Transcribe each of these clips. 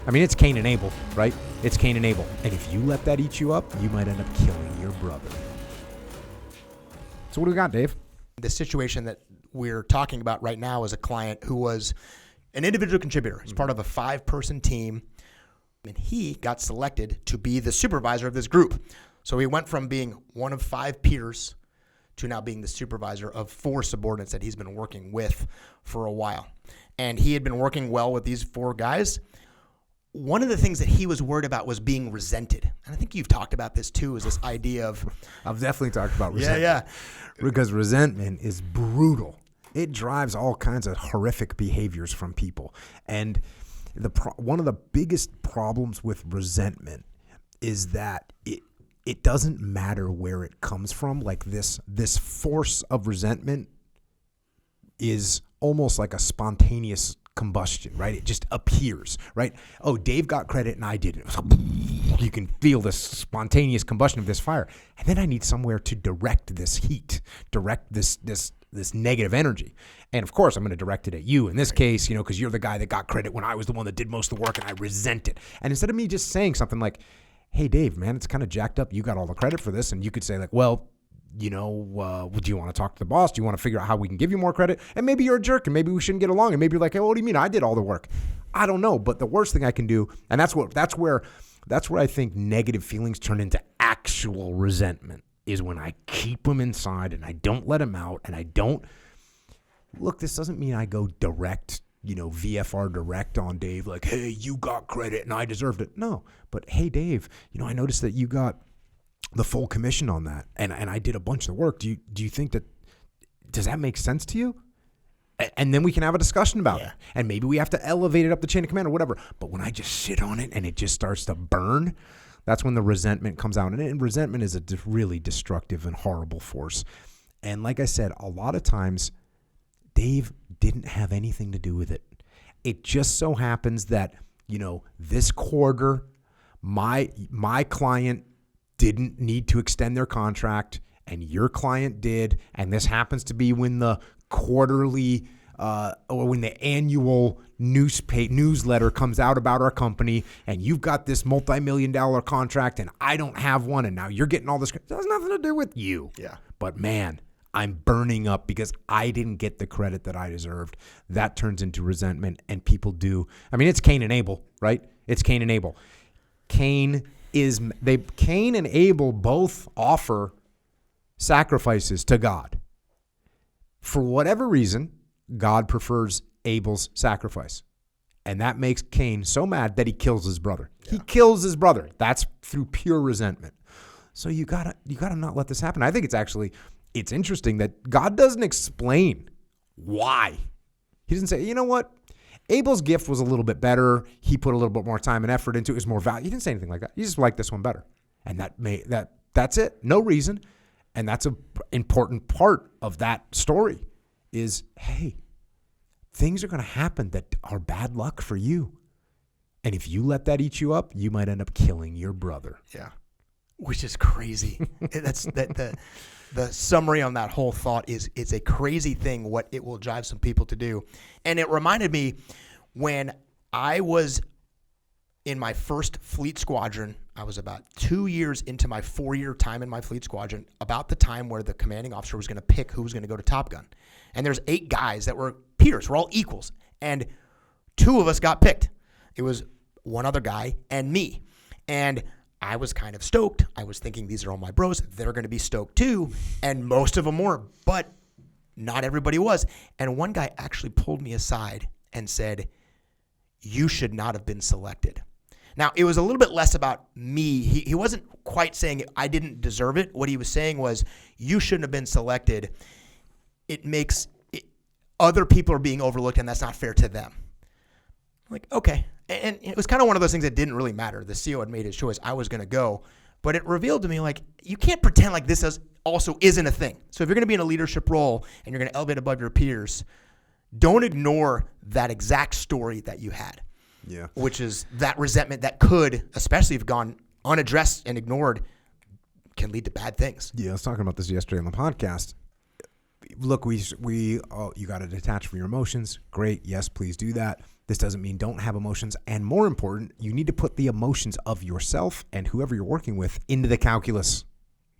I mean, it's Cain and Abel, right? It's Cain and Abel. And if you let that eat you up, you might end up killing your brother. So what do we got, Dave? The situation that we're talking about right now is a client who was an individual contributor. He's part of a 5-person team, and he got selected to be the supervisor of this group. So he went from being one of 5 peers to now being the supervisor of 4 subordinates that he's been working with for a while. And he had been working well with these 4 guys. One of the things that he was worried about was being resented. And I think you've talked about this too, is this idea of... I've definitely talked about resentment. Yeah. Because resentment is brutal. It drives all kinds of horrific behaviors from people. And one of the biggest problems with resentment is that it doesn't matter where it comes from. Like this force of resentment is almost like a spontaneous combustion, right? It just appears, right? Oh, Dave got credit and I didn't. You can feel this spontaneous combustion of this fire. And then I need somewhere to direct this heat, direct this negative energy. And of course, I'm going to direct it at you in this case, because you're the guy that got credit when I was the one that did most of the work and I resent it. And instead of me just saying something like, hey, Dave, man, it's kind of jacked up. You got all the credit for this. And you could say like, well, do you want to talk to the boss? Do you want to figure out how we can give you more credit? And maybe you're a jerk and maybe we shouldn't get along. And maybe you're like, hey, what do you mean? I did all the work. I don't know. But the worst thing I can do, and that's where I think negative feelings turn into actual resentment, is when I keep them inside and I don't let them out and I don't look. This doesn't mean I go direct, VFR direct on Dave, like, hey, you got credit and I deserved it. No, but hey, Dave, I noticed that you got the full commission on that, and I did a bunch of the work. Do you think does that make sense to you? And then we can have a discussion about it. And maybe we have to elevate it up the chain of command or whatever. But when I just sit on it and it just starts to burn, that's when the resentment comes out. And resentment is a really destructive and horrible force. And like I said, a lot of times Dave didn't have anything to do with it. It just so happens that, this quarter, my client didn't need to extend their contract and your client did. And this happens to be when the quarterly or when the annual newsletter comes out about our company and you've got this multi-million-dollar contract and I don't have one and now you're getting all this. It has nothing to do with you. Yeah. But man, I'm burning up because I didn't get the credit that I deserved. That turns into resentment, and people do. I mean, it's Cain and Abel, right? It's Cain and Abel. Cain and Abel both offer sacrifices to God. For whatever reason, God prefers Abel's sacrifice. And that makes Cain so mad that he kills his brother. Yeah. He kills his brother. That's through pure resentment. So you gotta not let this happen. I think it's interesting that God doesn't explain why. He doesn't say, you know what? Abel's gift was a little bit better. He put a little bit more time and effort into it. It was more value. He didn't say anything like that. He just liked this one better. And that's it. No reason. And that's an important part of that story is, hey, things are going to happen that are bad luck for you. And if you let that eat you up, you might end up killing your brother. Yeah. Which is crazy. The summary on that whole thought is it's a crazy thing what it will drive some people to do. And it reminded me when I was in my first fleet squadron, I was about 2 years into my 4-year time in my fleet squadron, about the time where the commanding officer was going to pick who was going to go to Top Gun. And there's 8 guys that were peers. We're all equals. And 2 of us got picked. It was one other guy and me. And I was kind of stoked. I was thinking these are all my bros. They're going to be stoked too. And most of them were, but not everybody was. And one guy actually pulled me aside and said, you should not have been selected. Now, it was a little bit less about me. He wasn't quite saying I didn't deserve it. What he was saying was, you shouldn't have been selected. Other people are being overlooked, and that's not fair to them. I'm like, okay. And it was kind of one of those things that didn't really matter. The CEO had made his choice. I was going to go. But it revealed to me, like, you can't pretend like this also isn't a thing. So if you're going to be in a leadership role and you're going to elevate above your peers, don't ignore that exact story that you had. Yeah. Which is that resentment that could, especially if gone unaddressed and ignored, can lead to bad things. Yeah, I was talking about this yesterday on the podcast. Look, you got to detach from your emotions. Great. Yes, please do that. This doesn't mean don't have emotions. And more important, you need to put the emotions of yourself and whoever you're working with into the calculus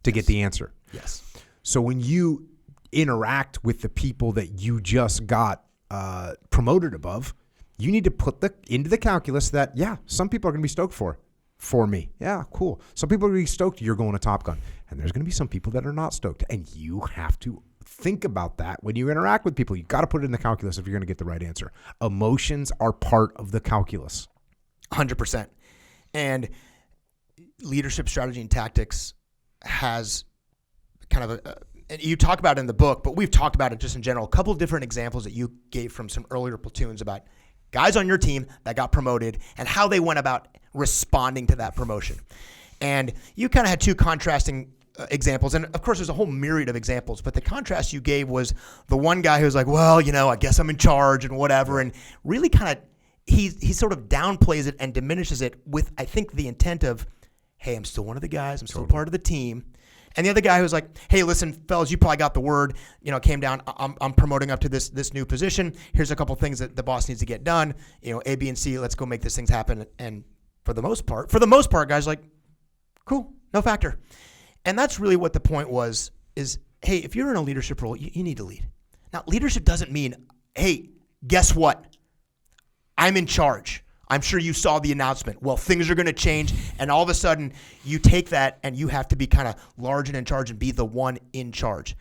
to get the answer. Yes. So when you interact with the people that you just got promoted above, you need to put into the calculus that, yeah, some people are going to be stoked for me. Yeah, cool. Some people are going to be stoked you're going to Top Gun. And there's going to be some people that are not stoked. And you have to think about that when you interact with people. You got to put it in the calculus if you're going to get the right answer. Emotions are part of the calculus. 100%. And leadership strategy and tactics has kind of and you talk about it in the book, but we've talked about it just in general. A couple of different examples that you gave from some earlier platoons about guys on your team that got promoted and how they went about responding to that promotion. And you kind of had two contrasting examples. And of course, there's a whole myriad of examples, but the contrast you gave was the one guy who was like, well, I guess I'm in charge and whatever. And really kind of, he sort of downplays it and diminishes it with, I think, the intent of, hey, I'm still one of the guys. I'm still part of the team. And the other guy who's like, hey, listen, fellas, you probably got the word, came down. I'm promoting up to this new position. Here's a couple things that the boss needs to get done. A, B, and C, let's go make these things happen. And for the most part, guys like, cool, no factor. And that's really what the point was, is, hey, if you're in a leadership role, you need to lead. Now, leadership doesn't mean, hey, guess what? I'm in charge. I'm sure you saw the announcement. Well, things are going to change, and all of a sudden, you take that, and you have to be kind of large and in charge and be the one in charge.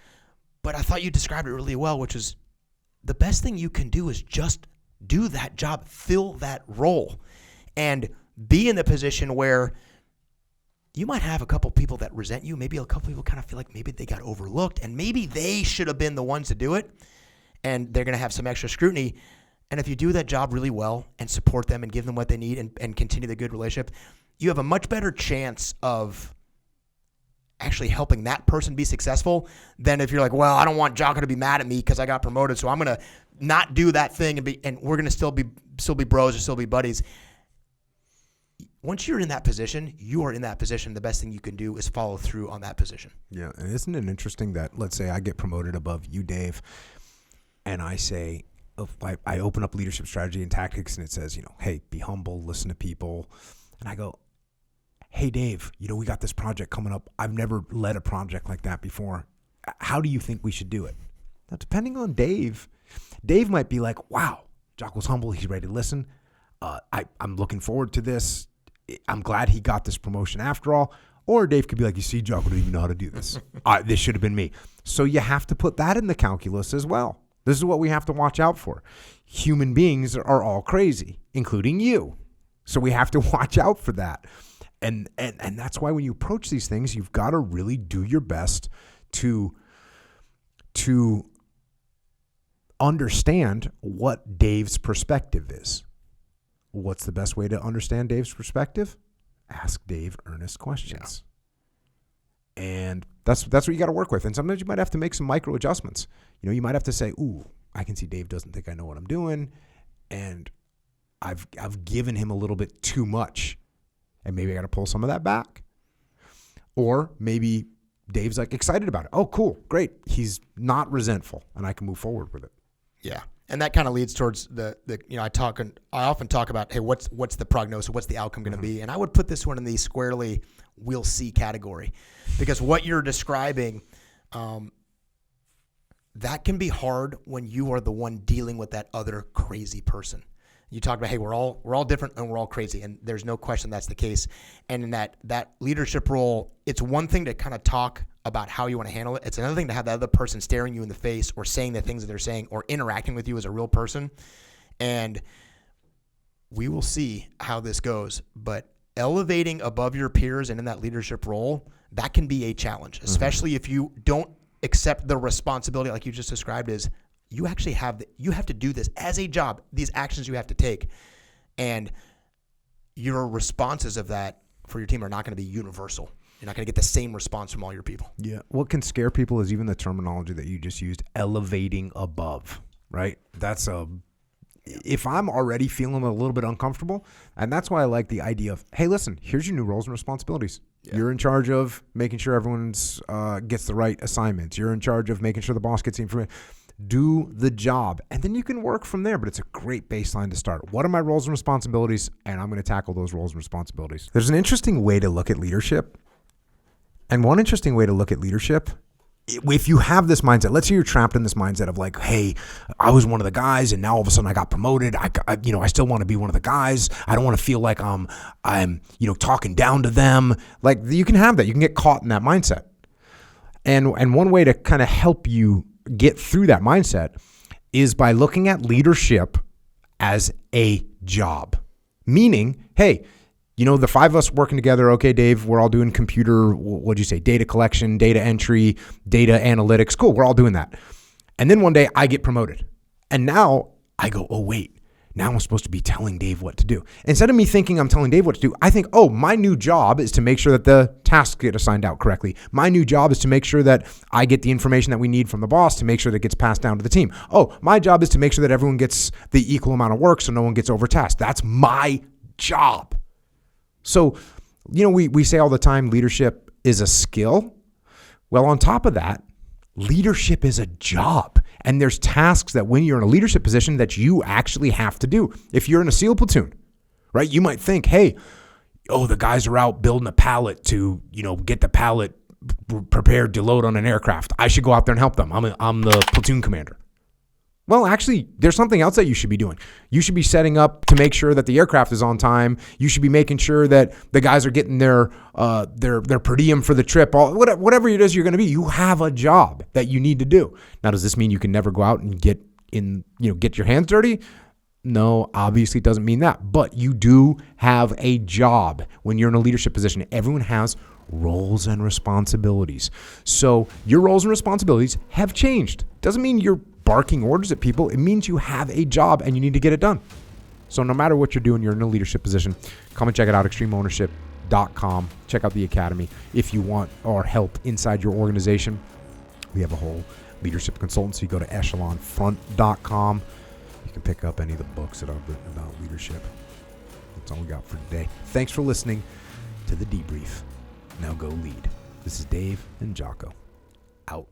But I thought you described it really well, which is the best thing you can do is just do that job, fill that role, and be in the position where you might have a couple people that resent you. Maybe a couple people kind of feel like maybe they got overlooked, and maybe they should have been the ones to do it, and they're going to have some extra scrutiny. And if you do that job really well and support them and give them what they need and continue the good relationship, you have a much better chance of actually helping that person be successful than if you're like, well, I don't want Jocko to be mad at me because I got promoted, so I'm going to not do that thing and we're going to still be bros or still be buddies. Once you're in that position, you are in that position. The best thing you can do is follow through on that position. Yeah, and isn't it interesting that, let's say I get promoted above you, Dave, and I say, I open up leadership strategy and tactics, and it says, hey, be humble, listen to people. And I go, hey, Dave, we got this project coming up. I've never led a project like that before. How do you think we should do it? Now, depending on Dave might be like, wow, Jocko's humble. He's ready to listen. I'm looking forward to this. I'm glad he got this promotion after all. Or Dave could be like, you see, Jocko doesn't even know how to do this. This should have been me. So you have to put that in the calculus as well. This is what we have to watch out for. Human beings are all crazy, including you. So we have to watch out for that. And that's why when you approach these things, you've got to really do your best to understand what Dave's perspective is. What's the best way to understand Dave's perspective? Ask Dave earnest questions. Yeah. And that's what you got to work with. And sometimes you might have to make some micro adjustments. You might have to say, ooh, I can see Dave doesn't think I know what I'm doing, and I've given him a little bit too much, and maybe I got to pull some of that back. Or maybe Dave's like excited about it. Oh, cool, great. He's not resentful, and I can move forward with it. Yeah. And that kind of leads towards I often talk about, hey, what's the prognosis? What's the outcome going to be? And I would put this one in the squarely we'll see category, because what you're describing, that can be hard when you are the one dealing with that other crazy person. You talk about, hey, we're all different and we're all crazy, and there's no question that's the case. And in that leadership role, it's one thing to kind of talk about how you want to handle it. It's another thing to have the other person staring you in the face or saying the things that they're saying or interacting with you as a real person. And we will see how this goes. But elevating above your peers and in that leadership role, that can be a challenge, especially if you don't accept the responsibility like you just described as you actually you have to do this as a job, these actions you have to take. And your responses of that for your team are not going to be universal. You're not going to get the same response from all your people. Yeah. What can scare people is even the terminology that you just used, elevating above, right? If I'm already feeling a little bit uncomfortable, and that's why I like the idea of, hey, listen, here's your new roles and responsibilities. Yeah. You're in charge of making sure everyone's gets the right assignments. You're in charge of making sure the boss gets the information. Do the job, and then you can work from there. But it's a great baseline to start. What are my roles and responsibilities? And I'm going to tackle those roles and responsibilities. There's an interesting way to look at leadership. And one interesting way to look at leadership, if you have this mindset, let's say you're trapped in this mindset of like, hey, I was one of the guys and now all of a sudden I got promoted. I still want to be one of the guys. I don't want to feel like I'm talking down to them. Like, you can have that. You can get caught in that mindset. And one way to kind of help you get through that mindset is by looking at leadership as a job. Meaning, hey, the five of us working together, okay, Dave, we're all doing computer, what'd you say, data collection, data entry, data analytics. Cool, we're all doing that. And then one day I get promoted. And now I go, oh, wait, now I'm supposed to be telling Dave what to do. Instead of me thinking I'm telling Dave what to do, I think, oh, my new job is to make sure that the tasks get assigned out correctly. My new job is to make sure that I get the information that we need from the boss to make sure that it gets passed down to the team. Oh, my job is to make sure that everyone gets the equal amount of work so no one gets overtasked. That's my job. So, we say all the time, leadership is a skill. Well, on top of that, leadership is a job. And there's tasks that when you're in a leadership position that you actually have to do. If you're in a SEAL platoon, right, you might think, hey, the guys are out building a pallet to, get the pallet prepared to load on an aircraft. I should go out there and help them. I'm the platoon commander. Well, actually, there's something else that you should be doing. You should be setting up to make sure that the aircraft is on time. You should be making sure that the guys are getting their per diem for the trip. Whatever it is you're going to be, you have a job that you need to do. Now, does this mean you can never go out and get your hands dirty? No, obviously it doesn't mean that. But you do have a job when you're in a leadership position. Everyone has roles and responsibilities. So your roles and responsibilities have changed. Doesn't mean you're barking orders at people. It means you have a job and you need to get it done. So no matter what you're doing, you're in a leadership position. Come and check it out, extremeownership.com. Check out the academy if you want our help inside your organization. We have a whole leadership consultancy. Go to echelonfront.com. You can pick up any of the books that I've written about leadership. That's all we got for today. Thanks for listening to The Debrief. Now go lead. This is Dave and Jocko. Out.